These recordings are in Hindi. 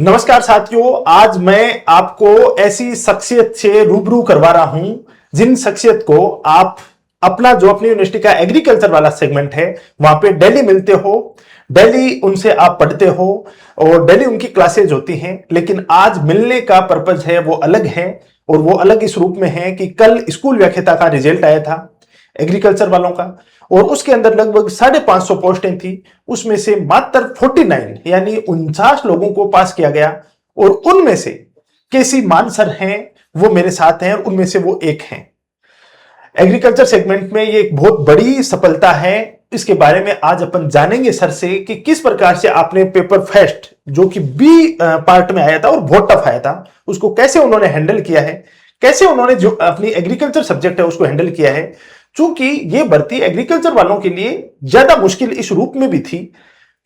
नमस्कार साथियों, आज मैं आपको ऐसी शख्सियत से रूबरू करवा रहा हूं जिन शख्सियत को आप अपनी यूनिवर्सिटी का एग्रीकल्चर वाला सेगमेंट है वहां पे डेली मिलते हो, डेली उनसे आप पढ़ते हो और डेली उनकी क्लासेज होती हैं। लेकिन आज मिलने का पर्पज है वो अलग है, और वो अलग इस रूप में है कि कल स्कूल व्याख्याता का रिजल्ट आया था एग्रीकल्चर वालों का, और उसके अंदर लगभग 550 पोस्टें थी। उसमें से मात्र 49 यानी 49 लोगों को पास किया गया, और उनमें से केसी मान सर हैं, वो मेरे साथ हैं और उनमें से वो एक हैं। एग्रीकल्चर सेगमेंट में ये एक बहुत बड़ी सफलता है। इसके बारे में आज अपन जानेंगे सर से कि किस प्रकार से आपने पेपर फेस्ट, जो कि बी पार्ट में आया था और बहुत टफ आया था, उसको कैसे उन्होंने हैंडल किया है, कैसे उन्होंने जो अपनी एग्रीकल्चर सब्जेक्ट है उसको हैंडल किया है। चूंकि ये भर्ती एग्रीकल्चर वालों के लिए ज्यादा मुश्किल इस रूप में भी थी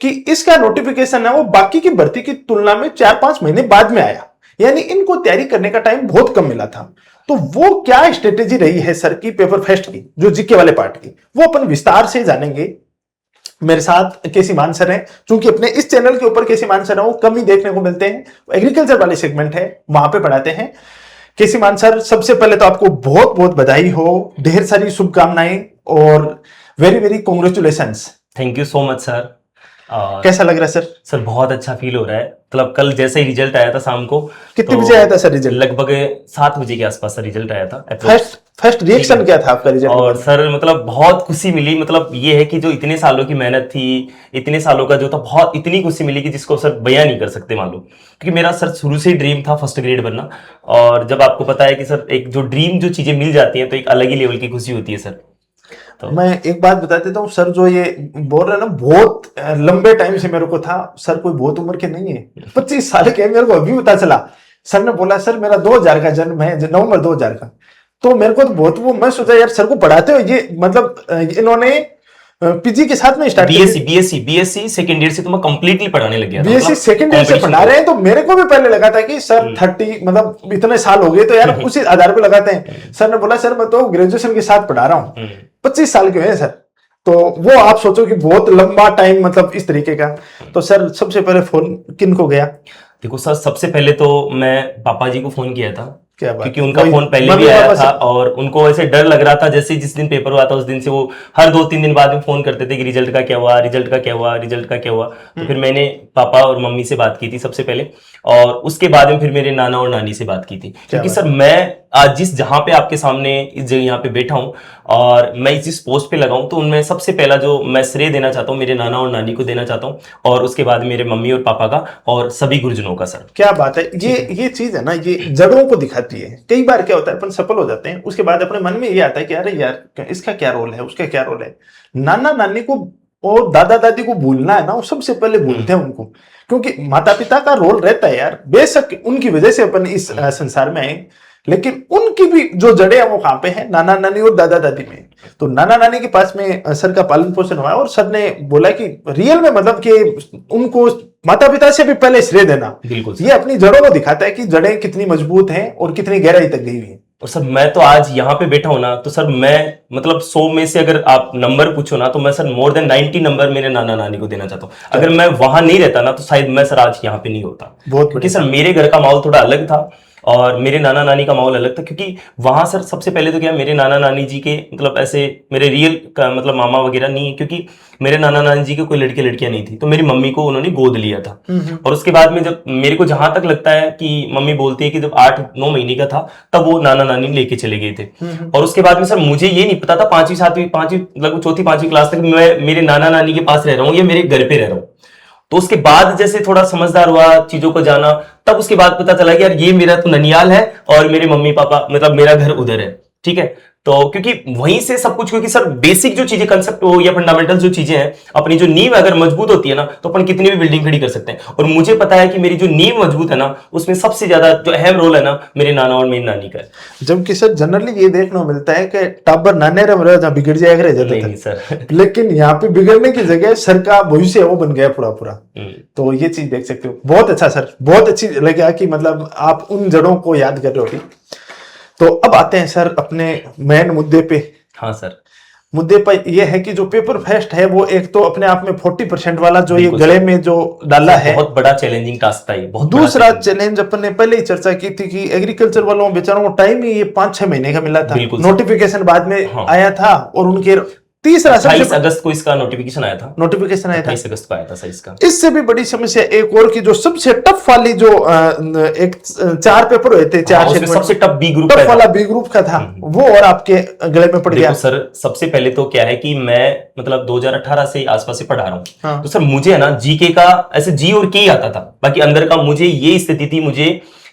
कि इसका नोटिफिकेशन है वो बाकी की भर्ती की तुलना में 4-5 महीने बाद में आया, यानी इनको तैयारी करने का टाइम बहुत कम मिला था। तो वो क्या स्ट्रेटेजी रही है सर की पेपर फेस्ट की, जो जीके वाले पार्ट की, वो अपन विस्तार से जानेंगे। मेरे साथ केसी मान सर हैं। चूंकि अपने इस चैनल के ऊपर केसी मान सर है वो कम ही देखने को मिलते हैं, एग्रीकल्चर वाले सेगमेंट है वहां पे पढ़ाते हैं। केसी मान सर, सबसे पहले तो आपको बहुत बहुत बधाई हो, ढेर सारी शुभकामनाएं और very very congratulations. Thank you so much sir. कैसा लग रहा है सर? सर बहुत अच्छा फील हो रहा है। मतलब कल जैसे ही रिजल्ट आया था शाम को, कितने बजे आया था सर रिजल्ट? लगभग 7 बजे के आसपास सर रिजल्ट आया था। फर्स्ट रिएक्शन क्या था आपका रिजल्ट? और सर मतलब बहुत खुशी मिली। मतलब ये है कि जो इतने सालों की मेहनत थी, इतने सालों का जो था, बहुत इतनी खुशी मिली कि जिसको सर बयां नहीं कर सकते मालूम। क्योंकि मेरा सर शुरू से ही ड्रीम था फर्स्ट ग्रेड बनना, और जब आपको पता है कि सर एक जो ड्रीम जो चीजें मिल जाती हैं तो एक अलग ही लेवल की खुशी होती है सर। तो मैं एक बात बता देता हूँ सर, जो ये बोल रहे हैं ना, बहुत लंबे टाइम से मेरे को था सर, कोई बहुत उम्र के नहीं है, 25 साल के। मेरे को अभी पता चला, सर ने बोला सर मेरा 2000 का जन्म है, नवंबर 2000 का। तो मेरे को तो बहुत वो, मैं सोचा यार सर को पढ़ाते हो ये, मतलब इन्होंने पीजी के साथ में स्टार्ट बीएससी सेकंड ईयर से तो मैं कंप्लीटली पढ़ाने लग गया था। बीएससी सेकंड ईयर से पढ़ा रहे हैं, तो मेरे को भी पहले लगा था कि सर 30 मतलब इतने साल हो गए तो यार उसी आधार पे लगाते हैं। सर ने बोला सर मैं तो ग्रेजुएशन के साथ पढ़ा रहा हूँ, 25 साल के हैं सर। तो वो आप सोचो कि बहुत लंबा टाइम, मतलब इस तरीके का। तो सर सबसे पहले फोन किन को गया? देखो सर, सबसे पहले तो मैं पापा जी को फोन किया था, क्या बात, क्योंकि उनका फोन पहले भी आया था और उनको ऐसे डर लग रहा था। जैसे जिस दिन पेपर हुआ था उस दिन से वो हर 2-3 दिन बाद में फोन करते थे कि रिजल्ट का क्या हुआ, रिजल्ट का क्या हुआ, रिजल्ट का क्या हुआ। तो फिर मैंने पापा और मम्मी से बात की थी सबसे पहले, और उसके बाद में फिर मेरे नाना और नानी से बात की थी। क्योंकि सर मैं आज जहां पे आपके सामने इस जगह यहाँ पे बैठा हूँ और मैं जिस पोस्ट पे लगा हूँ, तो उनमें सबसे पहला जो मैं श्रेय देना चाहता हूँ मेरे नाना और नानी को देना चाहता हूँ, और उसके बाद मेरे मम्मी और पापा का और सभी गुरुजनों का सर। क्या बात है, ये चीज है ना, ये जड़ों को दिखाती है। कई बार क्या होता है, अपन सफल हो जाते हैं, उसके बाद अपने मन में ये आता है कि अरे यार इसका क्या रोल है, उसका क्या रोल है। नाना नानी को और दादा दादी को भूलना है ना, वो सबसे पहले भूलते हैं उनको, क्योंकि माता पिता का रोल रहता है यार। बेशक उनकी वजह से अपन इस संसार में आए, लेकिन उनकी भी जो जड़ें हैं वो कहां पे है? नाना नानी और दादा दादी में। तो नाना नानी के पास में सर का पालन पोषण हुआ, और सर ने बोला कि रियल में, मतलब कि उनको माता पिता से भी पहले श्रेय देना। बिल्कुल, ये अपनी जड़ों को दिखाता है कि जड़ें कितनी मजबूत हैं और कितनी गहराई तक गई हुई है। और सर मैं तो आज यहाँ पे बैठा हूं ना, तो सर मैं मतलब 100 में से अगर आप नंबर पूछो ना, तो मैं सर मोर देन 90 नंबर मेरे नाना नानी को देना चाहता हूँ। अगर मैं वहां नहीं रहता ना, तो शायद मैं सर आज यहाँ पे नहीं होता। बहुत, क्योंकि सर मेरे घर का माहौल थोड़ा अलग था और मेरे नाना नानी का माहौल अलग था। क्योंकि वहां सर सबसे पहले तो क्या, मेरे नाना नानी जी के मतलब ऐसे मेरे रियल का मतलब मामा वगैरह नहीं है, क्योंकि मेरे नाना नानी जी के कोई लड़के लड़कियां नहीं थी। तो मेरी मम्मी को उन्होंने गोद लिया था, और उसके बाद में जब मेरे को जहां तक लगता है कि मम्मी बोलती है कि जब 8-9 महीने का था तब वो नाना नानी लेके चले गए थे। और उसके बाद में सर मुझे ये नहीं पता था, 5वीं 7वीं 5वीं लगभग 4th-5वीं क्लास तक मैं मेरे नाना नानी के पास रह रहा हूँ या मेरे घर पे रह रहा हूँ। तो उसके बाद जैसे थोड़ा समझदार हुआ, चीजों को जाना, तब उसके बाद पता चला कि यार ये मेरा तो ननियाल है और मेरे मम्मी पापा मतलब मेरा घर उधर है। ठीक है, तो क्योंकि वहीं से सब कुछ, क्योंकि सर बेसिक जो चीजें कंसेप्ट हो या फंडामेंटल जो चीजें हैं, अपनी जो नींव अगर मजबूत होती है ना, तो अपन कितनी भी बिल्डिंग खड़ी कर सकते हैं। और मुझे पता है कि मेरी जो नींव मजबूत है ना, उसमें सबसे ज्यादा जो अहम रोल है ना, मेरे नाना और मेरी नानी का है। जबकि सर जनरली ये देखने को मिलता है कि टाबर नाने जहाँ बिगड़ जाएगा रह जाता था सर लेकिन यहाँ पे बिगड़ने की जगह सर का भविष्य वो बन गया पूरा पूरा। तो ये चीज देख सकते हो। बहुत अच्छा सर, बहुत अच्छी लगा कि मतलब आप उन जड़ों को याद कर रहे हो। तो अब आते हैं सर अपने मेन मुद्दे पे। हाँ सर। मुद्दे पर यह है कि जो पेपर फेस्ट है वो एक तो अपने आप में 40% वाला जो ये गले में जो डाला है, बहुत बड़ा चैलेंजिंग टास्क था ये, बहुत बड़ा दूसरा challenge। चैलेंज अपन ने पहले ही चर्चा की थी कि एग्रीकल्चर वालों बेचारों को टाइम ही ये 5-6 महीने का मिला था, बिल्कुल सर। नोटिफिकेशन बाद में हाँ। आया था, और उनके तीसरा 28 अगस्त को इसका नोटिफिकेशन आया था, नोटिफिकेशन आया था। 28 अगस्त को आया था सर इसका। इससे भी बड़ी समस्या एक और की, जो सबसे टफ वाली जो एक 4 पेपर हुए थे, 4 उसमें सबसे टफ बी ग्रुप टफ वाला बी ग्रुप का था, वो और आपके गले में पड़ गया। देखो सर, सबसे पहले तो क्या है कि मैं मतलब 2018 से आसपास से पढ़ा रहा हूँ। हाँ। तो सर मुझे है ना जीके का ऐसे जी और के आता था, बाकी अंदर का मुझे ये स्थिति थी मुझे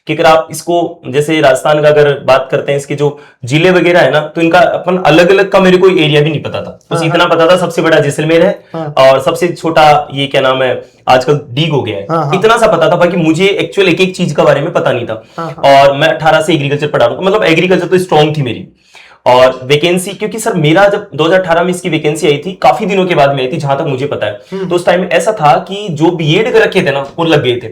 कि अगर आप इसको जैसे राजस्थान का अगर बात करते हैं, इसके जो जिले वगैरह है ना, तो इनका अपन अलग अलग का मेरे को एरिया भी नहीं पता था। बस इतना पता था सबसे बड़ा जैसलमेर है और सबसे छोटा ये क्या नाम है आजकल डीग हो गया है, इतना सा पता था। बाकी मुझे एक्चुअल एक एक चीज के बारे में पता नहीं था। और मैं 18 से एग्रीकल्चर पढ़ा रहा हूँ, मतलब एग्रीकल्चर तो स्ट्रॉन्ग थी मेरी। और वैकेंसी, क्योंकि सर मेरा जब 2018 में इसकी वैकेंसी आई थी, काफी दिनों के बाद में आई थी जहां तक मुझे पता है, तो उस टाइम ऐसा था कि जो बीएड कर रखे थे ना वो लग गए थे।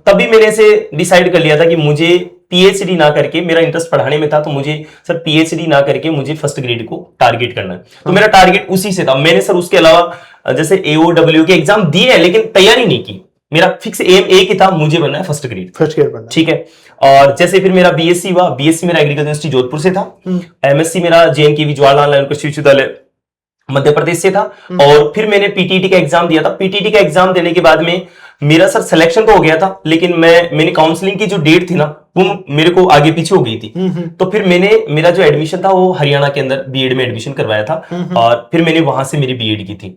तभी मैंने ऐसे डिसाइड कर लिया था कि मुझे पीएचडी ना करके, मेरा इंटरेस्ट पढ़ाने में था, तो मुझे सर पीएचडी ना करके मुझे फर्स्ट ग्रेड को टारगेट करना है। तो मेरा टारगेट उसी से था। मैंने सर उसके अलावा जैसे एओडब्ल्यू के एग्जाम दिए हैं लेकिन तैयारी नहीं की। मेरा फिक्स एम एक ही था, मुझे बनना है फर्स्ट ग्रेड बनना, ठीक है। और जैसे फिर मेरा बीएससी हुआ, बीएससी मेरा एग्रीकल्चर यूनिवर्सिटी जोधपुर से था, एमएससी मेरा जेएनकेवी जवाहरलाल नेहरू कृषि विश्वविद्यालय मध्य प्रदेश से था। और फिर मैंने पीटीटी का एग्जाम दिया था। पीटीटी का एग्जाम देने के बाद में मेरा सर सिलेक्शन तो हो गया था, लेकिन मैंने काउंसलिंग की जो डेट थी ना वो मेरे को आगे पीछे हो गई थी। तो फिर मेरा जो एडमिशन था वो हरियाणा के अंदर बीएड में एडमिशन करवाया था, और फिर मैंने वहां से मेरी बीएड की थी।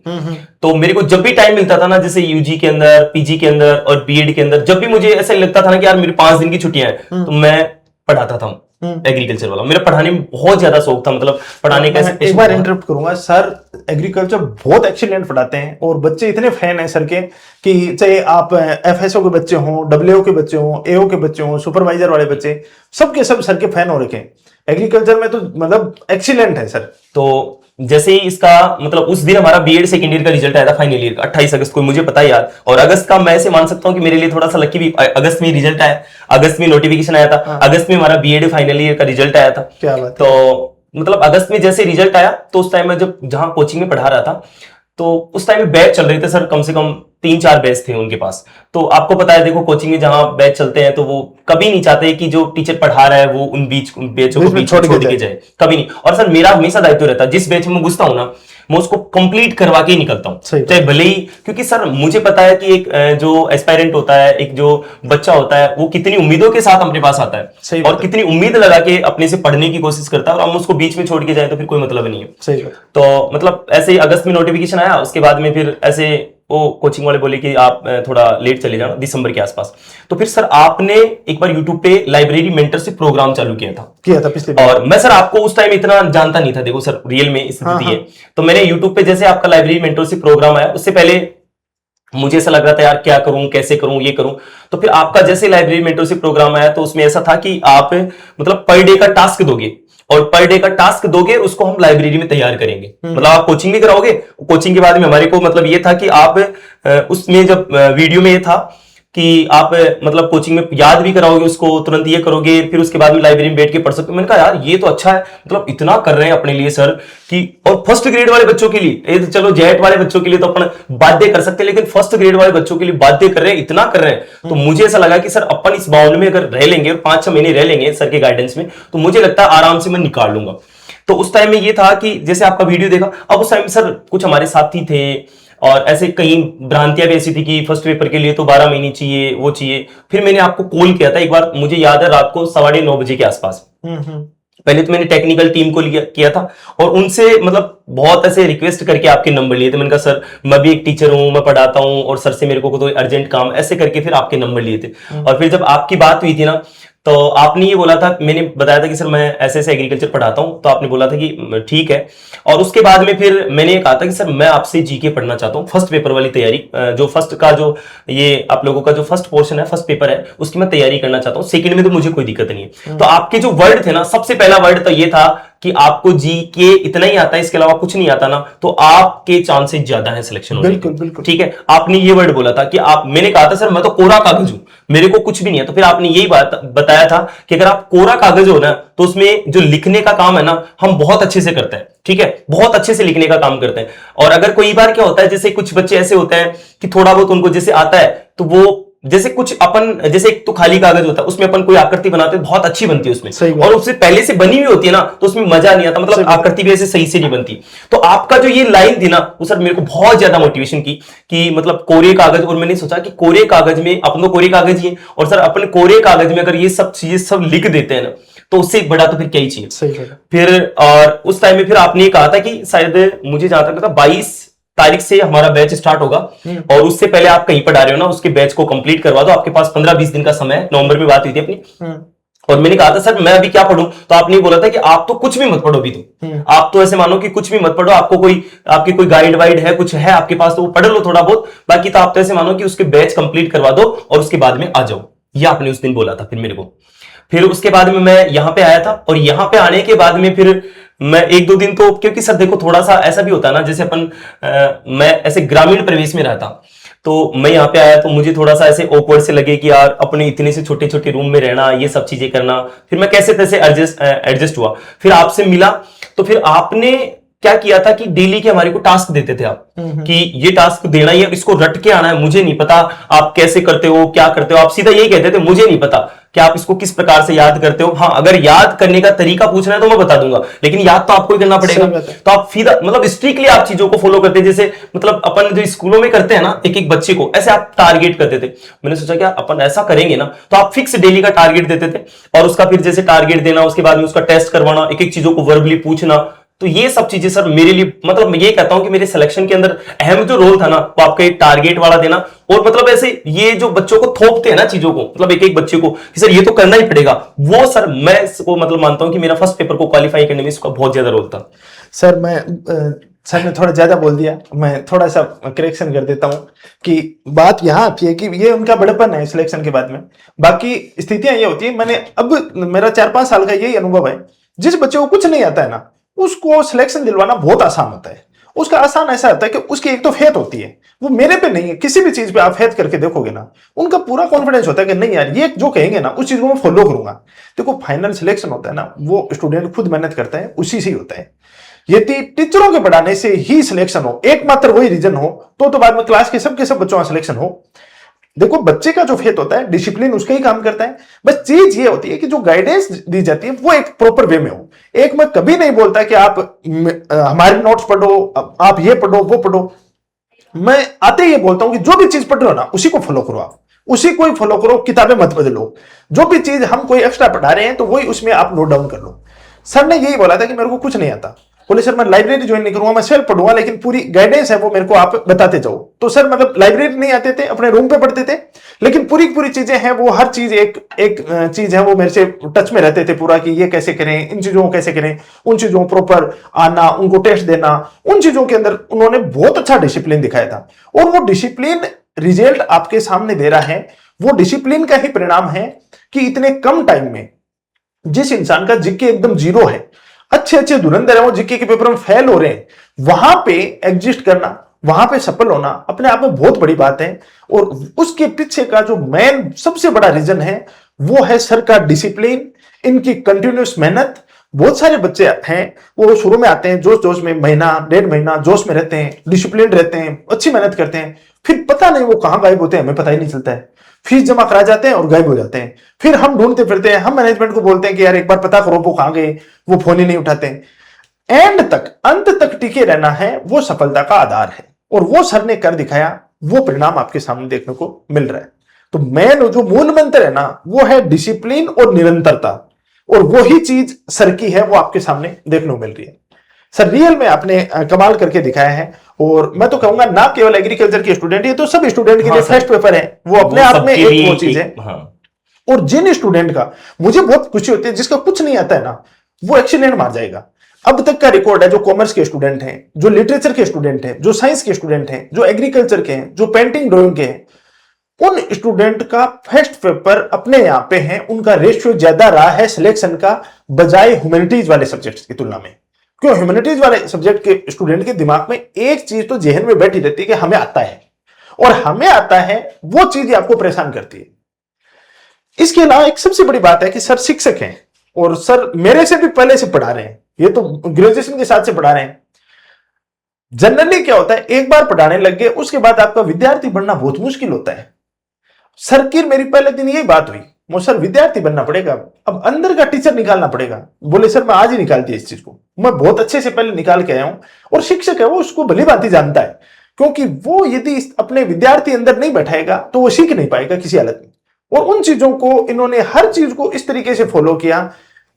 तो मेरे को जब भी टाइम मिलता था ना, जैसे यूजी के अंदर, पीजी के अंदर और बीएड के अंदर, जब भी मुझे ऐसा लगता था ना कि यार मेरे 5 दिन की छुट्टियां हैं, तो मैं पढ़ाता था एग्रीकल्चर वाला। मेरा पढ़ाने में बहुत ज्यादा शौक था, मतलब पढ़ाने का। एक बार इंटरप्ट करूंगा सर, एग्रीकल्चर बहुत एक्सीलेंट पढ़ाते हैं और बच्चे इतने फैन हैं सर के कि चाहे आप एफएसओ के बच्चे हों, डब्ल्यूओ के बच्चे हों, एओ के बच्चे हों, सुपरवाइजर वाले बच्चे, सबके सब सर के फैन हो रखे हैं। एग्रीकल्चर में तो मतलब एक्सीलेंट है सर। तो जैसे ही इसका मतलब उस दिन हमारा बीएड सेकेंड ईयर का रिजल्ट आया था, फाइनल ईयर का 28 अगस्त को, मुझे पता है यार। और अगस्त का मैं ऐसे मान सकता हूँ कि मेरे लिए थोड़ा सा लकी भी, अगस्त में रिजल्ट आया, अगस्त में नोटिफिकेशन आया था, अगस्त में हमारा बीएड फाइनल ईयर का रिजल्ट आया था। क्या बात। तो मतलब अगस्त में जैसे रिजल्ट आया, तो उस टाइम में जब जहां कोचिंग में पढ़ा रहा था, तो उस टाइम में बैच चल रहे थे सर, कम से कम 3-4 बैच थे उनके पास। तो आपको पता है, देखो कोचिंग में जहां बैच चलते हैं तो वो कभी नहीं चाहते कि जो टीचर पढ़ा रहा है वो उन बैचों को बीच छोड़ के जाए, कभी नहीं। और सर मेरा हमेशा दायित्व रहता है, जिस बैच में घुसता हूं ना, मैं उसको कंप्लीट करवा के ही निकलता हूं, चाहे भले ही, क्योंकि सर मुझे पता है कि एक जो एस्पायरेंट होता है, एक जो बच्चा होता है, वो कितनी उम्मीदों के साथ अपने पास आता है और कितनी उम्मीद लगा के अपने से पढ़ने की कोशिश करता है, और हम उसको बीच में छोड़ के जाए तो फिर कोई मतलब नहीं है। सही। तो मतलब ऐसे ही अगस्त में नोटिफिकेशन आया, उसके बाद में फिर ऐसे वो कोचिंग वाले बोले कि आप थोड़ा लेट चले जाना, दिसंबर के आसपास। तो फिर सर आपने एक बार यूट्यूब पे लाइब्रेरी मेंटरशिप प्रोग्राम चालू किया था पिछले, और मैं सर आपको उस टाइम इतना जानता नहीं था। देखो सर रियल में स्थिति है, तो मैंने यूट्यूब पे जैसे आपका लाइब्रेरी मेंटरशिप प्रोग्राम आया, उससे पहले मुझे ऐसा लग रहा था यार क्या करूं, कैसे करूं, ये करूं। तो फिर आपका जैसे लाइब्रेरी मेंटरशिप प्रोग्राम आया, तो उसमें ऐसा था कि आप मतलब पर डे का टास्क दोगे, और पर डे का टास्क दोगे, उसको हम लाइब्रेरी में तैयार करेंगे। मतलब आप कोचिंग भी कराओगे, कोचिंग के बाद में हमारे को मतलब ये था कि आप उसमें जब वीडियो में ये था कि आप मतलब कोचिंग में याद भी कराओगे उसको, तुरंत ये करोगे, फिर उसके बाद में लाइब्रेरी में बैठ के पढ़ सकते हो। मैंने कहा यार ये तो अच्छा है, मतलब इतना कर रहे हैं अपने लिए सर कि, और फर्स्ट ग्रेड वाले बच्चों के लिए, तो चलो जेट वाले बच्चों के लिए तो अपन बाध्य कर सकते हैं, लेकिन फर्स्ट ग्रेड वाले बच्चों के लिए बाध्य कर रहे हैं, इतना कर रहे हैं। तो मुझे ऐसा लगा कि सर अपन इस बाउंड में अगर रह लेंगे और 5-6 महीने रह लेंगे सर के गाइडेंस में, तो मुझे लगता है आराम से मैं निकाल लूंगा। तो उस टाइम में ये था कि जैसे आपका वीडियो देखा, अब उस टाइम सर कुछ हमारे साथी थे और ऐसे कई भ्रांतियां भी ऐसी थी कि फर्स्ट पेपर के लिए तो 12 महीने चाहिए, वो चाहिए। फिर मैंने आपको कॉल किया था एक बार, मुझे याद है रात को 9:15 बजे के आसपास। पहले तो मैंने टेक्निकल टीम को किया था और उनसे मतलब बहुत ऐसे रिक्वेस्ट करके आपके नंबर लिए थे। मैंने कहा सर मैं भी एक टीचर हूं, मैं पढ़ाता हूं और सर से मेरे को कोई अर्जेंट काम, ऐसे करके फिर आपके नंबर लिए थे। और फिर जब आपकी बात हुई थी ना, तो आपने ये बोला था, मैंने बताया था कि सर मैं ऐसे ऐसे एग्रीकल्चर पढ़ाता हूं, तो आपने बोला था कि ठीक है। और उसके बाद में फिर मैंने कहा था कि सर मैं आपसे जीके पढ़ना चाहता हूं, फर्स्ट पेपर वाली तैयारी, जो फर्स्ट का जो ये आप लोगों का जो फर्स्ट पोर्शन है, फर्स्ट पेपर है, उसकी मैं तैयारी करना चाहता हूं। सेकंड में तो मुझे कोई दिक्कत नहीं है। तो आपके जो वर्ड थे ना, सबसे पहला वर्ड तो ये था कि आपको जी के इतना ही आता है, इसके अलावा कुछ नहीं आता ना, तो आपके चांसेस ज्यादा है सिलेक्शन होने बिल्कुल के। बिल्कुल। ठीक है, आपने ये वर्ड बोला था कि आप, मैंने कहा था सर मैं तो कोरा कागज हूं, मेरे को कुछ भी नहीं है, तो फिर आपने यही बात बताया था कि अगर आप कोरा कागज हो ना, तो उसमें जो लिखने का काम है ना, हम बहुत अच्छे से करते हैं। ठीक है, बहुत अच्छे से लिखने का काम करते हैं। और अगर कोई बार क्या होता है, जैसे कुछ बच्चे ऐसे होते हैं कि थोड़ा बहुत उनको जैसे आता है, तो वो जैसे कुछ अपन, जैसे एक तो खाली कागज होता है, उसमें अपन कोई आकृति बनाते हैं, बहुत अच्छी बनती है सही उसमें, बात। और उससे पहले से बनी हुई होती है ना, तो उसमें मजा नहीं आता, सही मतलब बात। आकृति भी ऐसे सही से नहीं बनती। तो आपका जो ये लाइन थी ना, वो सर मेरे को बहुत ज्यादा मोटिवेशन की कि मतलब कोरे कागज, और मैंने सोचा कि कोरे कागज में, अपन तो कोरे कागज ही है, और सर अपन कोरे कागज में अगर ये सब चीजें सब लिख देते हैं ना, तो उससे बड़ा तो फिर क्या ही चाहिए। सही बात। फिर और उस टाइम में फिर आपने ये कहा था कि शायद मुझे जहां तक पता 22 तारीख से हमारा बैच स्टार्ट होगा, और उससे पहले आप कहीं पढ़ा रहे हो ना, उसके बैच को कंप्लीट करवा दो, आपके पास 15-20 दिन का समय है। नवंबर में बात हुई थी अपनी, और मैंने कहा था सर मैं अभी क्या पढूं, तो आपने बोला था कि आप तो कुछ भी मत पढ़ो अभी, तो आप तो ऐसे मानो कि कुछ भी मत पढ़ो, आपको कोई आपकी कोई गाइड वाइड है, कुछ है आपके पास, तो वो पढ़ लो थोड़ा बहुत, बाकी तो आप तो ऐसे मानो कि उसके बैच कंप्लीट करवा दो और उसके बाद में आ जाओ। ये आपने उस दिन बोला था फिर मेरे को। फिर उसके बाद में मैं यहां पे आया था, और यहां पे आने के बाद में फिर मैं 1-2 दिन तो, क्योंकि सर देखो थोड़ा सा ऐसा भी होता है ना, जैसे अपन मैं ऐसे ग्रामीण परिवेश में रहता, तो मैं यहाँ पे आया तो मुझे थोड़ा सा ऐसे ऑकवर्ड से लगे कि यार अपने इतने से छोटे छोटे रूम में रहना, ये सब चीजें करना। फिर मैं कैसे तैसे एडजस्ट हुआ, फिर आपसे मिला, तो फिर आपने क्या किया था कि डेली के हमारे को टास्क देते थे आप, कि ये टास्क देना ही है, इसको रट के आना है, मुझे नहीं पता आप कैसे करते हो, क्या करते हो, आप सीधा यही कहते थे मुझे नहीं पता कि आप इसको किस प्रकार से याद करते हो। हाँ, अगर याद करने का तरीका पूछना है तो मैं बता दूंगा, लेकिन याद तो आपको ही करना पड़ेगा। तो आप सीधा मतलब स्ट्रिक्टली आप चीजों को फॉलो करते, जैसे मतलब अपन जो स्कूलों में करते हैं ना, एक एक बच्चे को ऐसे आप टारगेट करते थे। मैंने सोचा कि अपन ऐसा करेंगे ना, तो आप फिक्स डेली का टारगेट देते थे, और उसका फिर जैसे टारगेट देना, उसके बाद में उसका टेस्ट करवाना, एक एक चीजों को वर्बली पूछना। तो ये सब चीजें सर मेरे लिए, मतलब मैं ये कहता हूं कि मेरे सिलेक्शन के अंदर अहम जो रोल था ना, वो आपका एक टारगेट वाला देना, और मतलब ऐसे ये जो बच्चों को थोपते हैं ना चीजों को, मतलब एक एक बच्चे को कि सर ये तो करना ही पड़ेगा, वो सर मैं इसको मतलब मानता हूं कि मेरा फर्स्ट पेपर को क्वालिफाई करने में इसका बहुत ज्यादा रोल था। सर सर ने थोड़ा ज्यादा बोल दिया, मैं थोड़ा सा करेक्शन कर देता हूं कि बात यहाँ आती है कि ये उनका बड़प्पन है सिलेक्शन के बाद में। बाकी स्थितियां ये होती है, मैंने अब मेरा 4-5 साल का यही अनुभव है, जिस बच्चे को कुछ नहीं आता है ना, उसको सिलेक्शन दिलवाना बहुत आसान होता है। उसका आसान ऐसा होता है कि उसकी एक तो फेथ होती है, वो मेरे पे नहीं है, किसी भी चीज पे आप फेथ करके देखोगे ना, उनका पूरा कॉन्फिडेंस होता है कि नहीं यार ये जो कहेंगे ना उस चीज को मैं फॉलो करूंगा। देखो फाइनल सिलेक्शन होता है ना, वो स्टूडेंट खुद मेहनत करता है, उसी से ही होता है। यदि टीचरों के पढ़ाने से ही सिलेक्शन हो, एकमात्र वही रीजन हो, तो बाद में क्लास के सब बच्चों का सिलेक्शन हो। देखो बच्चे का जो फेथ होता है, डिसिप्लिन उसका ही काम करता है। बस चीज ये होती है कि जो गाइडेंस दी जाती है वो एक प्रॉपर वे में हो। एक मैं कभी नहीं बोलता कि आप हमारे नोट्स पढ़ो, आप ये पढ़ो वो पढ़ो। मैं आते ही बोलता हूं कि जो भी चीज पढ़ रहे हो ना उसी को फॉलो करो, आप उसी को ही फॉलो करो, किताबें मत बदलो। जो भी चीज हम कोई एक्स्ट्रा पढ़ा रहे हैं तो वही उसमें आप नोट डाउन कर लो। सर ने यही बोला था कि मेरे को कुछ नहीं आता, बोले सर मैं लाइब्रेरी ज्वाइन नहीं करूंगा, मैं सेल्फ पढ़ूंगा, लेकिन पूरी गाइडेंस है वो मेरे को आप बताते जाओ। तो सर मतलब लाइब्रेरी नहीं आते थे, अपने रूम पे पढ़ते थे, लेकिन पूरी पूरी चीजें हैं वो, हर चीज एक एक चीज है वो मेरे से टच में रहते थे पूरा, कि ये कैसे करें, इन चीजों को कैसे करें, उन चीजों को प्रॉपर आना, उनको टेस्ट देना, उन चीजों के अंदर उन्होंने बहुत अच्छा डिसिप्लिन दिखाया था। और वो डिसिप्लिन रिजल्ट आपके सामने दे रहा है। वो डिसिप्लिन का ही परिणाम है कि इतने कम टाइम में जिस इंसान का जीके एकदम जीरो है, अच्छे अच्छे धुरंधर है वो जीके के पेपर में फेल हो रहे हैं, वहां पे एग्जिस्ट करना, वहां पे सफल होना अपने आप में बहुत बड़ी बात है। और उसके पीछे का जो मेन सबसे बड़ा रीजन है वो है सर का डिसिप्लिन, इनकी कंटिन्यूस मेहनत। बहुत सारे बच्चे हैं वो शुरू में आते हैं जोश जोश में, महीना 1.5 महीना जोश में रहते हैं, डिसिप्लिन रहते हैं, अच्छी मेहनत करते हैं, फिर पता नहीं वो कहां गायब होते हैं, हमें पता ही नहीं चलता है। फीस जमा करा जाते हैं और गायब हो जाते हैं। फिर हम ढूंढते फिरते हैं, हम मैनेजमेंट को बोलते हैं कि यार एक बार पता करो वो कहां गए, वो फोन ही नहीं उठाते हैं। एंड तक, अंत तक टिके रहना है, वो सफलता का आधार है। और वो सर ने कर दिखाया, वो परिणाम आपके सामने देखने को मिल रहा है। तो मेन जो मूल मंत्र है ना वो है डिसिप्लिन और निरंतरता, और वही चीज सर की है, वो आपके सामने देखने को मिल रही है। सर रियल में आपने कमाल करके दिखाया है। और मैं तो कहूंगा ना केवल एग्रीकल्चर के स्टूडेंट, ये तो सब स्टूडेंट के लिए फर्स्ट पेपर है, वो अपने आप में एक वो चीज है। और जिन स्टूडेंट का मुझे बहुत खुशी होती है, जिसका कुछ नहीं आता है ना, वो एक्सीलेंट मार जाएगा। अब तक का रिकॉर्ड है, जो कॉमर्स के स्टूडेंट हैं, जो लिटरेचर के स्टूडेंट हैं, जो साइंस के स्टूडेंट हैं, जो एग्रीकल्चर के हैं, जो पेंटिंग ड्राइंग के हैं, उन स्टूडेंट का फर्स्ट पेपर अपने यहाँ पे है, उनका रेशियो ज्यादा रहा है सिलेक्शन का बजाय ह्यूमैनिटीज वाले सब्जेक्ट्स की तुलना में। क्यों? ह्यूमैनिटीज वाले सब्जेक्ट के स्टूडेंट के दिमाग में एक चीज तो जहन में बैठी रहती है कि हमें आता है, और हमें आता है वो चीज आपको परेशान करती है। इसके अलावा एक सबसे बड़ी बात है कि सर शिक्षक हैं और सर मेरे से भी पहले से पढ़ा रहे हैं, ये तो ग्रेजुएशन के साथ से पढ़ा रहे हैं। जनरली क्या होता है, एक बार पढ़ाने लग गए उसके बाद आपका विद्यार्थी बनना बहुत मुश्किल होता है। सर की मेरी पहले दिन यही बात हुई, मुझे सर विद्यार्थी बनना पड़ेगा, अब अंदर का टीचर निकालना पड़ेगा। बोले सर मैं आज ही निकाल दिया इस चीज को, मैं बहुत अच्छे से पहले निकाल के आया हूं, और शिक्षक है वो उसको भली भांति जानता है, क्योंकि वो यदि अपने विद्यार्थी अंदर नहीं बैठाएगा तो वो सीख नहीं पाएगा किसी हालत में। और उन चीजों को इन्होंने हर चीज को इस तरीके से फॉलो किया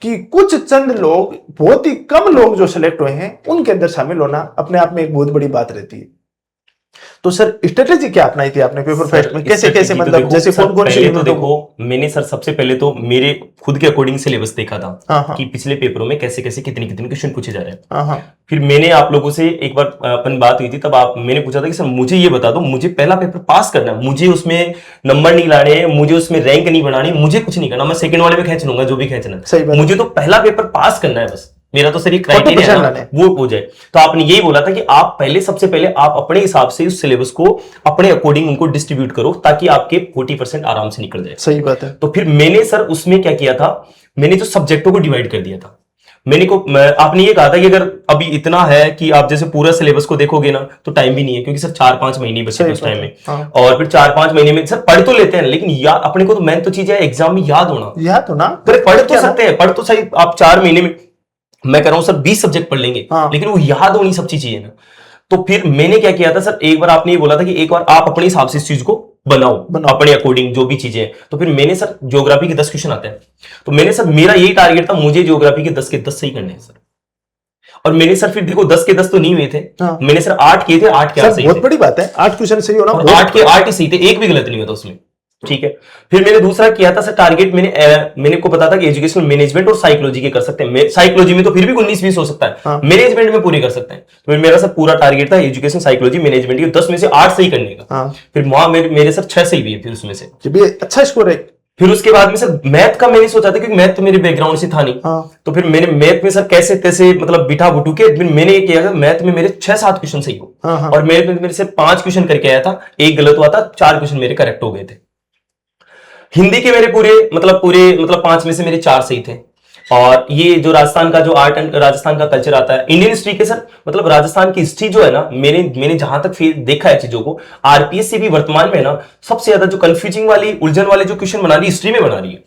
कि कुछ चंद लोग, बहुत ही कम लोग जो सिलेक्ट हुए हैं, उनके अंदर शामिल होना अपने आप में एक बहुत बड़ी बात रहती है। तो सर स्ट्रेटेजी क्या अपनाई थी आपने पेपर फेस्ट में, कैसे कैसे मतलब जैसे कौन कौन सी? तो देखो मैंने सर सबसे पहले तो मेरे खुद के अकॉर्डिंग सिलेबस देखा था। हाँ। कि पिछले पेपरों में कैसे कैसे कितने कितने क्वेश्चन पूछे जा रहे हैं। हाँ। फिर मैंने आप लोगों से एक बार अपन बात हुई थी, तब मैंने पूछा था कि सर मुझे ये बता दो, मुझे पहला पेपर पास करना है, मुझे उसमें नंबर नहीं लाने, मुझे उसमें रैंक नहीं बढ़ानी, मुझे कुछ नहीं करना, मैं सेकंड वाले में खींच लूंगा जो भी खींचना है, मुझे तो पहला पेपर पास करना है बस, मेरा तो सर ये क्राइटेरिया है वो हो जाए। तो आपने यही बोला था कि आप पहले सबसे पहले आप अपने हिसाब से उस सिलेबस को अपने अकॉर्डिंग उनको डिस्ट्रीब्यूट करो ताकि आपके 40% आराम से निकल जाए। सही बात है। तो फिर मैंने सर उसमें क्या किया था, मैंने जो सब्जेक्टों को डिवाइड कर दिया था। आपने ये कहा था कि अगर अभी इतना है कि आप जैसे पूरा सिलेबस को देखोगे ना तो टाइम भी नहीं है, क्योंकि सर 4-5 महीने बचे उस टाइम में। हाँ। और फिर 4-5 महीने में सर पढ़ तो लेते हैं, लेकिन याद अपने को तो मेन तो चीज है एग्जाम में याद होना। याद होना पढ़ तो सकते हैं, पढ़ तो सही आप 4 महीने में, मैं कह रहा हूं सर 20 सब्जेक्ट पढ़ लेंगे। हाँ। लेकिन वो याद होनी सब चीजें ना। तो फिर मैंने क्या किया था सर, एक बार आपने ये बोला था कि एक बार आप अपने हिसाब से इस चीज को बनाओ अपने अकॉर्डिंग जो भी चीजें हैं। तो फिर मैंने सर ज्योग्राफी के 10 क्वेश्चन आते हैं, तो मैंने सर मेरा यही टारगेट था, मुझे ज्योग्राफी के 10 के 10 सही करने हैं सर। और मैंने सर फिर देखो 10 के 10 तो नहीं हुए थे। हाँ। मैंने सर 8 किए थे, 8 के 8 सही थे। बहुत बड़ी बात है 8 क्वेश्चन सही होना, 8 के 8 ही सही थे, एक भी गलत नहीं हुआ था उसमें। ठीक है। फिर मैंने दूसरा किया था सर टारगेट, मैंने को पता था कि एजुकेशनल मैनेजमेंट और साइकोलॉजी के कर सकते हैं, साइकोलॉजी में तो फिर भी 19-20 हो सकता है। हाँ। मैनेजमेंट में पूरे कर सकते हैं। तो मेरा सर पूरा टारगेट था एजुकेशन साइकोलॉजी मैनेजमेंट के 10 में से 8 सही करने का। हाँ। फिर वहां मेरे सर 6 सही भी है, फिर उसमें से अच्छा स्कोर है। फिर उसके बाद में सर मैथ का मैंने सोचा था, क्योंकि मैथ तो मेरे बैकग्राउंड से था नहीं। हाँ। तो फिर मैंने मैथ में सर कैसे तैसे मतलब बिठा बुटू के मैंने ये किया, मैथ में मेरे 6-7 क्वेश्चन सही हो। हाँ। और मेरे से 5 क्वेश्चन करके आया था, एक गलत हुआ था, 4 क्वेश्चन मेरे करेक्ट हो गए थे। हिंदी के मेरे पूरे 5 में से मेरे 4 सही थे। और ये जो राजस्थान का जो आर्ट एंड राजस्थान का कल्चर आता है, इंडियन हिस्ट्री के सर मतलब राजस्थान की हिस्ट्री जो है ना, मैंने जहां तक देखा है चीजों को, आरपीएस से भी वर्तमान में ना सबसे ज्यादा जो कंफ्यूजिंग वाली उलझन वाले जो क्वेश्चन बना रही है हिस्ट्री में बना रही है।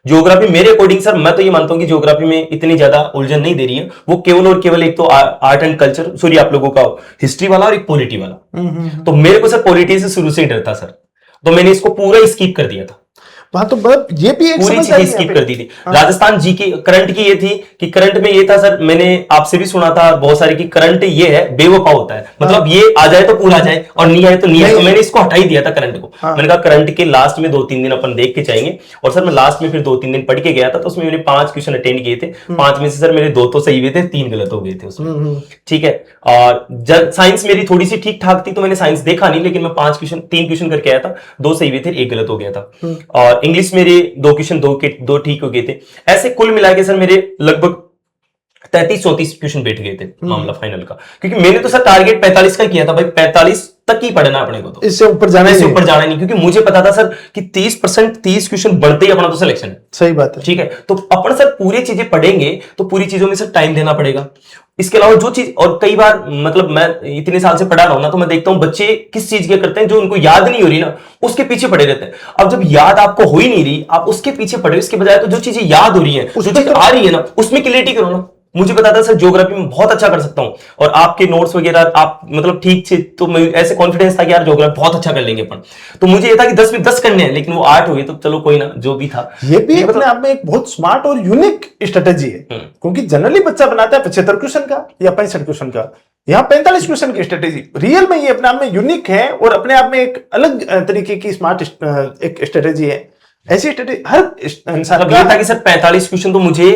ज्योग्राफी मेरे अकॉर्डिंग सर मैं तो ये मानता हूं कि ज्योग्राफी में इतनी ज्यादा उलझन नहीं दे रही है, वो केवल और केवल एक तो आर्ट एंड कल्चर, सॉरी आप लोगों का हिस्ट्री वाला और एक पॉलिटी वाला। तो मेरे को सर पॉलिटी से शुरू से ही डर था सर, तो मैंने इसको पूरा स्किप कर दिया था। वहां तो ये भी एक पूरी चीजें स्किप कर दी थी। हाँ। राजस्थान जी की करंट की ये थी कि करंट में ये था सर, मैंने आपसे भी सुना था बहुत सारे कि करंट ये है बेवफा होता है, मतलब ये आ जाए तो पूरा आ जाए और नहीं आए तो नहीं आए। तो मैंने इसको हटा ही दिया था करंट को। हाँ। मैंने कहा करंट के लास्ट में 2-3 दिन अपन देख के जाएंगे। और सर मैं लास्ट में फिर 2-3 दिन पढ़ के गया था, तो उसमें मैंने 5 क्वेश्चन अटेंड किए थे। 5 में से सर मेरे 2 तो सही हुए थे, 3 गलत हो गए थे उसमें। ठीक है। और जब साइंस मेरी थोड़ी सी ठीक ठाक थी तो मैंने साइंस देखा नहीं, लेकिन मैं 3 क्वेश्चन करके आया था, 2 सही हुए थे, 1 गलत हो गया था। और इंग्लिश मेरे 2 क्वेश्चन 2 ठीक हो गए थे। ऐसे कुल मिला के सर मेरे लगभग 33-34 क्वेश्चन बैठ गए थे मामला फाइनल का, क्योंकि मैंने तो सर टारगेट 45 का किया था भाई, 45 तक ही पढ़ना अपने को, तो इससे ऊपर जाना नहीं, क्योंकि मुझे पता था सर कि 30 क्वेश्चन बढ़ते ही अपना तो सिलेक्शन है। सही बात है। ठीक है। तो अपन सर पूरी चीजें पढ़ेंगे तो पूरी चीजों में सर टाइम देना पड़ेगा। इसके अलावा जो चीज, और कई बार मतलब मैं इतने साल से पढ़ा रहा हूं ना, तो मैं देखता हूं बच्चे किस चीज के करते हैं, जो उनको याद नहीं हो रही ना उसके पीछे पड़े रहते हैं। अब जब याद आपको हो ही नहीं रही, आप उसके पीछे पड़े, इसके बजाय तो जो चीजें याद हो रही है, जो चीज आ रही है ना, उसमें क्लियरिटी करो ना। मुझे पता था सर ज्योग्राफी में बहुत अच्छा कर सकता हूं, और आपके नोट्स वगैरह आप मतलब ठीक से, तो मैं ऐसे कॉन्फिडेंस था कि यार ज्योग्राफी बहुत अच्छा कर लेंगे अपन। तो मुझे ये था कि 10 में 10 करने हैं, लेकिन वो 8 हो गए, तो चलो कोई ना, जो भी था। ये भी अपने आप में एक बहुत स्मार्ट और यूनिक स्ट्रेटेजी है, क्योंकि जनरली बच्चा बनाता है 75 क्वेश्चन का या 65 क्वेश्चन का, यहाँ 45 क्वेश्चन की स्ट्रेटेजी। रियल में ये अपने आप में यूनिक है और अपने आप में एक अलग तरीके की स्मार्ट एक स्ट्रेटेजी है। ऐसी स्ट्रेटेजी हर इंसान का था कि सर 45 क्वेश्चन तो मुझे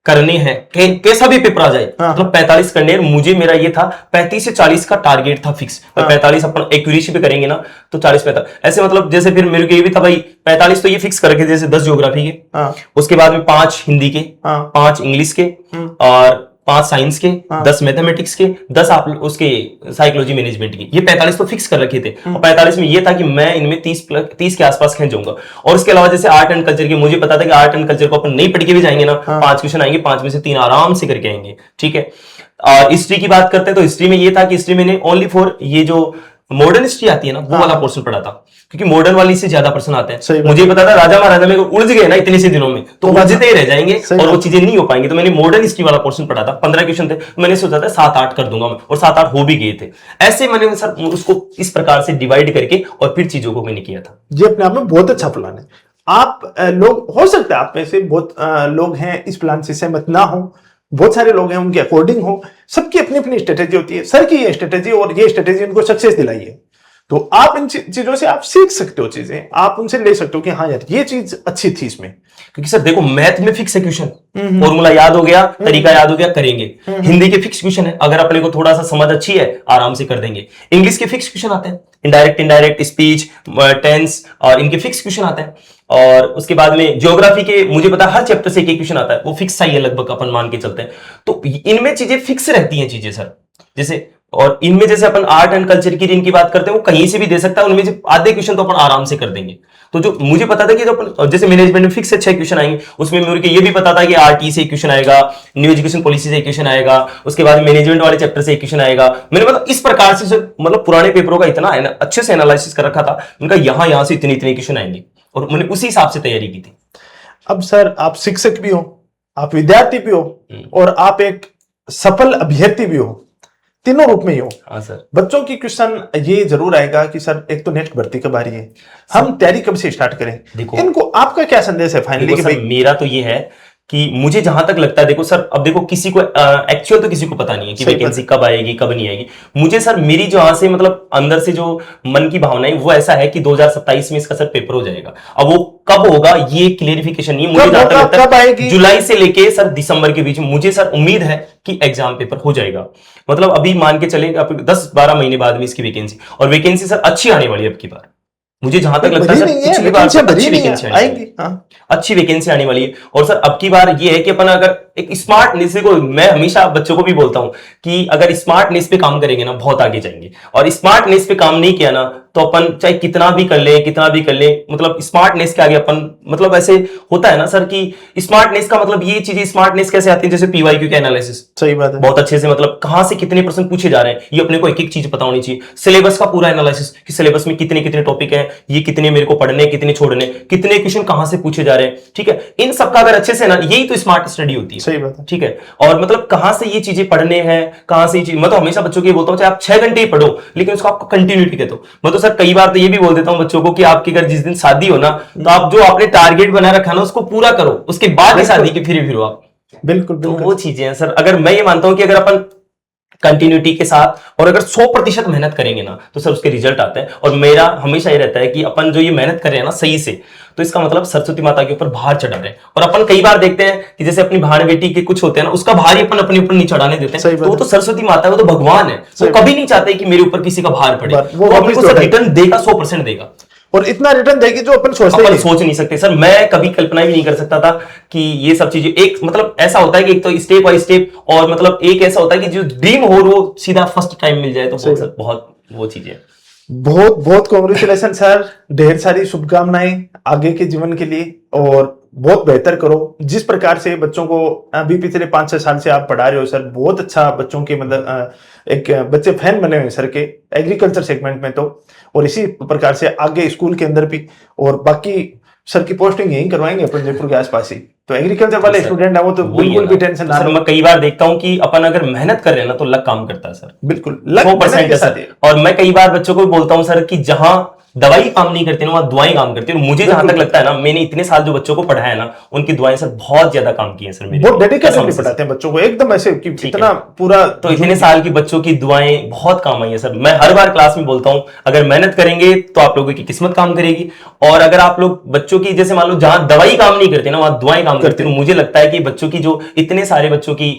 करने हैं, कैसा भी पेपर आ जाए, हाँ। मतलब 45 करने हैं। मुझे मेरा ये था 35 से 40 का टारगेट था फिक्स। हाँ। 45 अपन एक्यूरेसी पे करेंगे ना तो 40-45 ऐसे, मतलब जैसे फिर मेरे को ये भी था भाई 45 तो ये फिक्स करके, जैसे 10 ज्योग्राफी के, हाँ। उसके बाद में 5 हिंदी के, हाँ। 5 इंग्लिश के, और 5 साइंस के, हाँ। 10 मैथमेटिक्स के, 10 आप उसके साइकोलॉजी मैनेजमेंट के। ये 45 तो फिक्स कर रखे थे, और 45 में ये था कि मैं इनमें 30 के आसपास खींच जाऊंगा। और उसके अलावा जैसे आर्ट एंड कल्चर के, मुझे पता था कि आर्ट एंड कल्चर को अपन नहीं पढ़ के भी जाएंगे ना, 5 क्वेश्चन आएंगे, 5 में से 3 आराम से करके आएंगे, ठीक है। और हिस्ट्री की बात करते हैं तो हिस्ट्री में ये था कि हिस्ट्री मैंने ओनली फॉर ये जो मॉडर्न हिस्ट्री आती है ना, वो वाला पोर्शन पढ़ा था, क्योंकि मॉडर्न वाली से ज्यादा प्रश्न आते सही हैं। बात। मुझे पता था राजा महाराजा में उलझ गए ना इतने से दिनों में, तो उलझते ही रह जाएंगे सही और वो बात। चीजें नहीं हो पाएंगी। तो मैंने मॉडर्न हिस्ट्री वाला पोर्शन पढ़ा था, 15 क्वेश्चन थे, मैंने सोचा था 7-8 कर दूंगा मैं, और 7-8 हो भी गए थे। ऐसे मैंने सर उसको इस प्रकार से डिवाइड करके और फिर चीजों को मैंने किया था। ये अपने आप में बहुत अच्छा प्लान है। आप लोग, हो सकता है आप में से बहुत लोग हैं इस प्लान से सहमत ना हो, बहुत सारे लोग हैं उनके अकॉर्डिंग हो, सबकी अपनी अपनी स्ट्रेटेजी होती है। सर की ये स्ट्रेटेजी और ये स्ट्रेटेजी उनको सक्सेस दिलाई है, तो आप इन चीजों से आप सीख सकते हो, चीजें आप उनसे ले सकते हो कि हाँ यार ये चीज अच्छी थी इसमें। क्योंकि सर देखो मैथ में फिक्स है क्वेश्चन, फॉर्मूला याद हो गया, तरीका याद हो गया, करेंगे। हिंदी के फिक्स क्वेश्चन है, अगर अपने को थोड़ा सा समझ अच्छी है आराम से कर देंगे। इंग्लिश के फिक्स क्वेश्चन आते हैं, इनडायरेक्ट स्पीच, टेंस, और इनके फिक्स क्वेश्चन आते हैं। और उसके बाद में ज्योग्राफी के मुझे पता है हर चैप्टर से एक क्वेश्चन आता है, वो फिक्स ही है लगभग, अपन मान के चलते हैं। तो इनमें चीजें फिक्स रहती हैं चीजें सर, जैसे। और इनमें जैसे अपन आर्ट एंड कल्चर की जिनकी बात करते हैं वो कहीं से भी दे सकता है, उनमें से आधे क्वेश्चन तो अपन आराम से कर देंगे। तो जो मुझे पता था कि जो अपन जैसे मैनेजमेंट में फिक्स से 6 क्वेश्चन आएंगे, उसमें मेरे को ये भी पता था कि आरटी से एक क्वेश्चन आएगा, न्यू एजुकेशन पॉलिसी से एक क्वेश्चन आएगा, उसके बाद मैनेजमेंट वाले चैप्टर से एक क्वेश्चन आएगा। मैंने मतलब इस प्रकार से मतलब पुराने पेपरों का इतना अच्छे से एनालिसिस कर रखा था, उनका यहां से इतने क्वेश्चन आएंगे, और मैंने उसी हिसाब से तैयारी की थी। अब सर आप शिक्षक भी हो, आप विद्यार्थी भी हो, और आप एक सफल अभ्यर्थी भी हो, तीनों रूप में ही हो। हाँ सर। बच्चों की क्वेश्चन ये जरूर आएगा कि सर एक तो नेक्स्ट भर्ती कब आ रही है, हम तैयारी कब से स्टार्ट करें, देखो इनको आपका क्या संदेश है फाइनली? कि भाई मेरा तो ये है कि मुझे जहां तक लगता है, देखो सर, अब देखो किसी को एक्चुअल तो किसी को पता नहीं है कि वैकेंसी कब आएगी कब नहीं आएगी। मुझे सर मेरी जो यहाँ से मतलब अंदर से जो मन की भावना है वो ऐसा है कि 2027 में इसका सर पेपर हो जाएगा। अब वो कब होगा ये क्लियरिफिकेशन नहीं है मुझे, जहां तक लगता है जुलाई से लेके सर दिसंबर के बीच में मुझे सर उम्मीद है कि एग्जाम पेपर हो जाएगा। मतलब अभी मान के चले 10-12 महीने बाद में इसकी वैकेंसी, और वैकेंसी सर अच्छी आने वाली है अब की बार, मुझे जहां तक लगता है सर पिछली बार अच्छी वैकेंसी आएगी, अच्छी वैकेंसी आने वाली है। और सर अब की बार ये है कि अपन अगर एक स्मार्टनेस को, मैं हमेशा बच्चों को भी बोलता हूं कि अगर स्मार्टनेस पे काम करेंगे ना बहुत आगे जाएंगे, और स्मार्टनेस पे काम नहीं किया ना तो अपन चाहे कितना भी कर ले, मतलब स्मार्टनेस के आगे अपन, मतलब ऐसे होता है ना सर कि स्मार्टनेस का मतलब ये चीजें, स्मार्टनेस कैसे आती है, जैसे पीवाईक्यू का एनालिसिस, सही बात है, बहुत अच्छे से, मतलब कहां से कितने प्रश्न पूछे जा रहे हैं ये अपने को एक एक चीज पता होनी चाहिए। सिलेबस का पूरा एनालिसिस कि सिलेबस में कितने कितने टॉपिक हैं, ये कितने मेरे को पढ़ने, कितने छोड़ने, कितने क्वेश्चन कहां से पूछे जा रहे हैं, ठीक है। इन सबका अगर अच्छे से ना, यही तो स्मार्ट स्टडी होती है, सही बात है, ठीक है। और मतलब कहां से ये चीजें पढ़ने हैं, कहां से ये चीज, मैं तो हमेशा बच्चों को ये बोलता हूं चाहे आप 6 घंटे ही पढ़ो लेकिन उसको आपको कंटिन्यूटी के दो। मैं तो सर कई बार तो ये भी बोल देता हूं बच्चों को कि आपकी अगर जिस दिन शादी हो ना तो आप जो आपने टारगेट बना रखा ना उसको पूरा करो, उसके बाद ही शादी की फिर आप। बिल्कुल तो वो चीजें हैं सर। अगर मैं ये मानता हूं कि अगर अपन कंटिन्यूटी के साथ और अगर 100% मेहनत करेंगे ना तो सर उसके रिजल्ट आते हैं। और मेरा हमेशा ये रहता है कि अपन जो ये मेहनत कर रहे हैं ना सही से, तो इसका मतलब सरस्वती माता के ऊपर भार चढ़ा रहे हैं। और अपन कई बार देखते हैं कि जैसे अपनी भाण बेटी के कुछ होते हैं ना, उसका भार ही अपन अपने ऊपर नहीं चढ़ाने देते हैं, तो वो तो सरस्वती माता है, वो तो भगवान है, वो कभी नहीं चाहते कि मेरे ऊपर किसी का भार पड़े, वो अपने को रिटर्न देगा, 100% देगा, और इतना रिटर्न देगी जो अपन सोच नहीं सकते सर। मैं कभी कल्पना भी नहीं कर सकता था कि ये सब चीजें एक, मतलब ऐसा होता है कि एक तो स्टेप बाय स्टेप, और मतलब एक ऐसा होता है कि जो ड्रीम हो वो सीधा फर्स्ट टाइम मिल जाए, तो बहुत वो चीजें। बहुत बहुत कांग्रेचुलेशन सर, ढेर सारी शुभकामनाएं आगे के जीवन के लिए, और बहुत बेहतर करो। जिस प्रकार से बच्चों को अभी पिछले 5-6 साल से आप पढ़ा रहे हो सर, बहुत अच्छा बच्चों के, मतलब एक बच्चे फैन बने हुए सर के एग्रीकल्चर सेगमेंट में, तो और इसी प्रकार से आगे स्कूल के अंदर भी, और बाकी सर की पोस्टिंग यहीं करवाएंगे अपन जयपुर के आसपास ही, तो एग्रीकल्चर वाले स्टूडेंट है वो तो बिल्कुल भी टेंशन ना। सर मैं कई बार देखता हूं कि अपन अगर मेहनत कर रहे हैं ना तो लक काम करता है सर, बिल्कुल लक 100% है सर। और मैं कई बार बच्चों को बोलता हूं सर कि जहां दवाई काम नहीं करती ना, वहाँ दुआएं काम करती है। मुझे जहां तक लगता है ना, मैंने इतने साल जो बच्चों को पढ़ाया है ना, उनकी दुआएं सर बहुत ज्यादा काम की है सर मेरे बहुत लिए। डेडिकेटेडली कसम से। पढ़ाते हैं बच्चों को, एकदम ऐसे कि ठीक इतना है। पूरा। तो इतने साल की बच्चों की दुआएं बहुत काम आई है सर। मैं हर बार क्लास में बोलता हूं, अगर मेहनत करेंगे तो आप लोगों की किस्मत काम करेगी, और अगर आप लोग बच्चों की, जैसे मान लो जहां दवाई काम नहीं करती ना, वहां दुआएं काम करती है। तो मुझे लगता है कि बच्चों की जो इतने सारे बच्चों की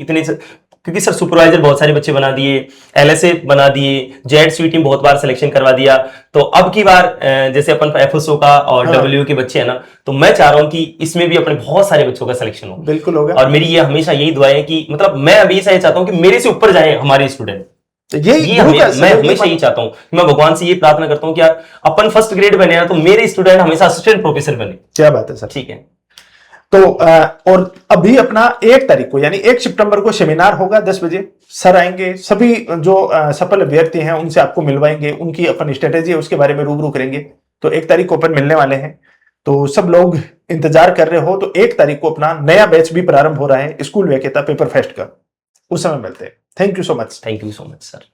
क्योंकि सर सुपरवाइजर बहुत सारे बच्चे बना दिए, एलएसए बना दिए, जेड स्वीट टीम बहुत बार सिलेक्शन करवा दिया। तो अब की बार जैसे अपन एफएसओ का और हाँ। डब्ल्यू के बच्चे हैं ना, तो मैं चाह रहा हूं कि इसमें भी अपने बहुत सारे बच्चों का सिलेक्शन हो। बिल्कुल होगा। और मेरी ये हमेशा यही दुआ है कि मतलब मैं हमेशा ये चाहता हूं कि मेरे से ऊपर जाए हमारे स्टूडेंट। यही गुरु का मैं हमेशा यही चाहता हूं कि मैं भगवान से ये प्रार्थना करता हूं कि यार अपन फर्स्ट ग्रेड बने ना, तो मेरे स्टूडेंट हमेशा असिस्टेंट प्रोफेसर बने। क्या बात है सर। ठीक है। तो और अभी अपना 1 तारीख को यानी 1 सितंबर को सेमिनार होगा 10 बजे। सर आएंगे, सभी जो सफल अभ्यर्थी हैं उनसे आपको मिलवाएंगे, उनकी अपन स्ट्रेटेजी है उसके बारे में रूबरू करेंगे। तो 1 तारीख को अपन मिलने वाले हैं, तो सब लोग इंतजार कर रहे हो। तो 1 तारीख को अपना नया बैच भी प्रारंभ हो रहा है स्कूल वेकेता पेपर फेस्ट का, उस समय मिलते हैं। Thank you so much. Thank you so much sir.